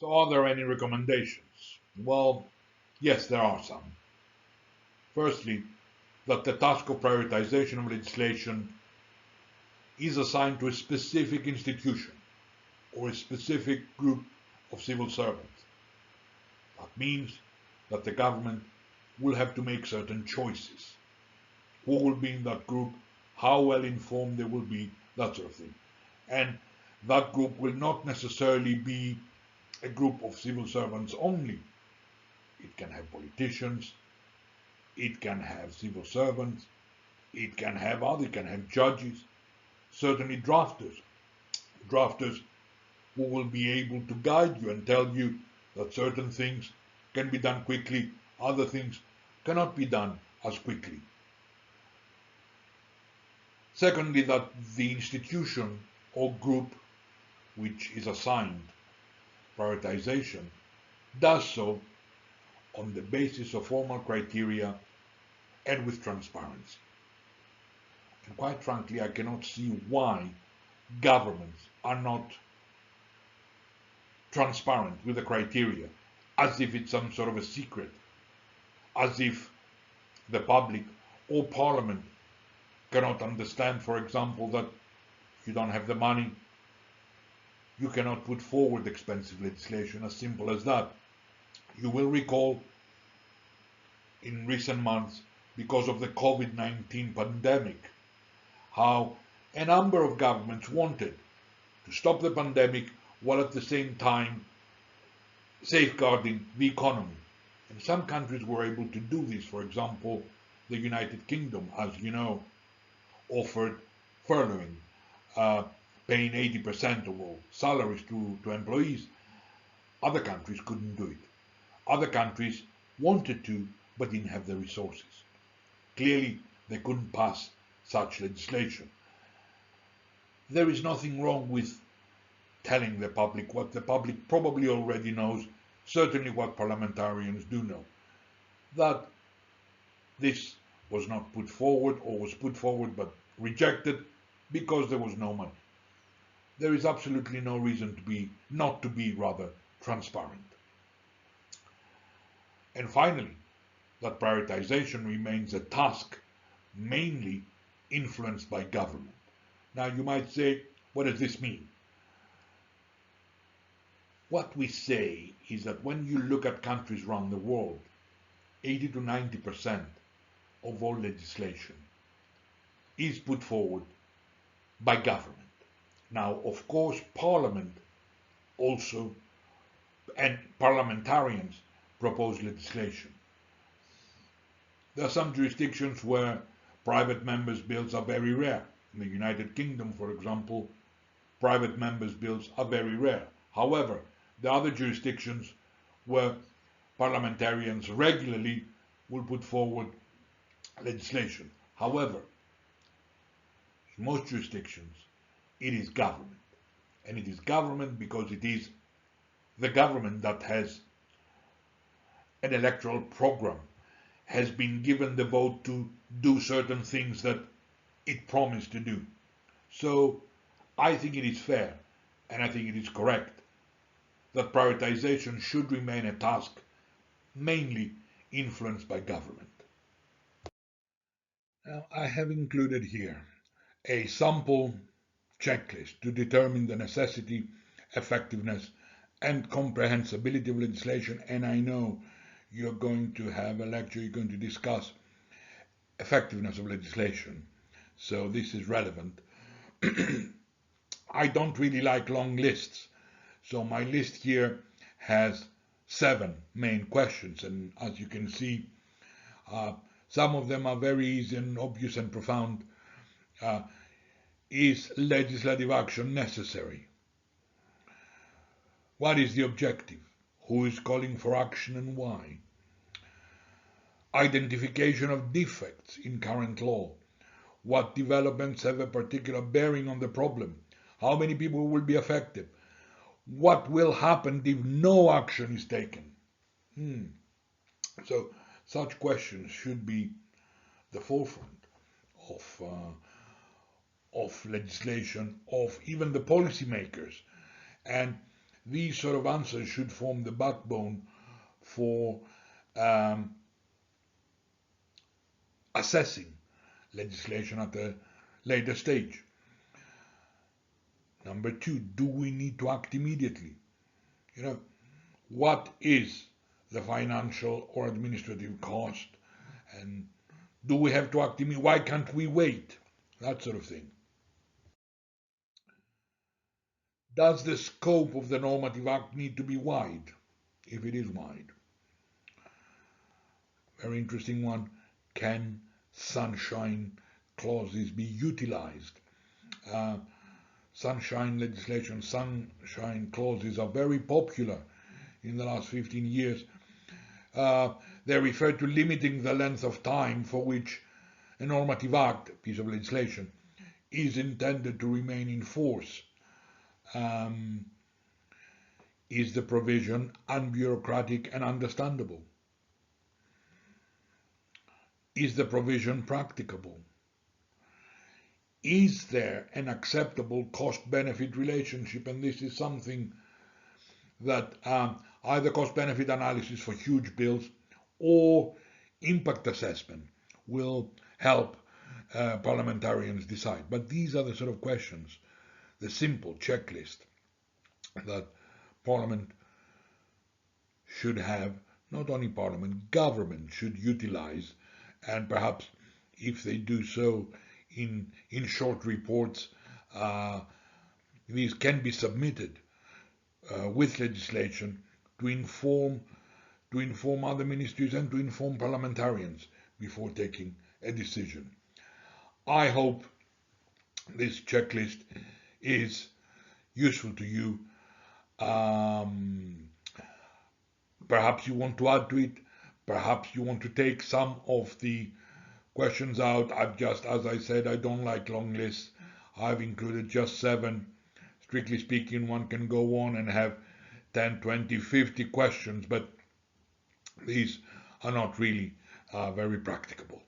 So are there any recommendations? Well, yes, there are some. Firstly, that the task of prioritization of legislation is assigned to a specific institution or a specific group of civil servants. That means that the government will have to make certain choices. Who will be in that group, how well informed they will be, that sort of thing. And that group will not necessarily be a group of civil servants only. It can have politicians, it can have civil servants, it can have judges, certainly drafters who will be able to guide you and tell you that certain things can be done quickly, other things cannot be done as quickly. Secondly, that the institution or group which is assigned prioritization does so on the basis of formal criteria and with transparency. And quite frankly, I cannot see why governments are not transparent with the criteria, as if it's some sort of a secret, as if the public or parliament cannot understand, for example, that if you don't have the money, you cannot put forward expensive legislation, as simple as that. You will recall in recent months, because of the COVID-19 pandemic, how a number of governments wanted to stop the pandemic while at the same time safeguarding the economy. And some countries were able to do this. For example, the United Kingdom, as you know, offered furloughing, paying 80% of all salaries to employees. Other countries couldn't do it. Other countries wanted to, but didn't have the resources. Clearly, they couldn't pass such legislation. There is nothing wrong with telling the public what the public probably already knows, certainly what parliamentarians do know, that this was not put forward, or was put forward but rejected because there was no money. There is absolutely no reason not to be transparent. And finally, that prioritization remains a task mainly influenced by government. Now you might say, what does this mean? What we say is that when you look at countries around the world, 80 to 90% of all legislation is put forward by government. Now, of course, Parliament also, and parliamentarians propose legislation. There are some jurisdictions where private members' bills are very rare. In the United Kingdom, for example, private members' bills are very rare. However, there are other jurisdictions where parliamentarians regularly will put forward legislation. However, in most jurisdictions, it is government. And it is government because it is the government that has an electoral program, has been given the vote to do certain things that it promised to do. So I think it is fair, and I think it is correct, that prioritization should remain a task mainly influenced by government. Now, I have included here a sample checklist to determine the necessity, effectiveness, and comprehensibility of legislation, and I know you're going to have a lecture, you're going to discuss effectiveness of legislation, so this is relevant. I don't really like long lists, so my list here has 7 main questions, and as you can see, some of them are very easy and obvious and profound. Is legislative action necessary? What is the objective? Who is calling for action and why? Identification of defects in current law. What developments have a particular bearing on the problem? How many people will be affected? What will happen if no action is taken? So such questions should be the forefront of legislation, of even the policymakers. And these sort of answers should form the backbone for assessing legislation at a later stage. Number two, do we need to act immediately? What is the financial or administrative cost? And do we have to act immediately? Why can't we wait? That sort of thing. Does the scope of the normative act need to be wide? If it is wide. Very interesting one. Can sunshine clauses be utilized? Sunshine legislation, sunshine clauses are very popular in the last 15 years. They refer to limiting the length of time for which a normative act, a piece of legislation, is intended to remain in force. Is the provision unbureaucratic and understandable? Is the provision practicable? Is there an acceptable cost-benefit relationship? And this is something that either cost-benefit analysis for huge bills or impact assessment will help parliamentarians decide. But these are the sort of questions, the simple checklist that Parliament should have, not only Parliament, government should utilize, and perhaps if they do so in short reports, these can be submitted with legislation to inform other ministries and to inform parliamentarians before taking a decision. I hope this checklist is useful to you. Perhaps you want to add to it, perhaps you want to take some of the questions out. As I said, I don't like long lists. I've included just 7. Strictly speaking, one can go on and have 10, 20, 50 questions, but these are not really very practicable.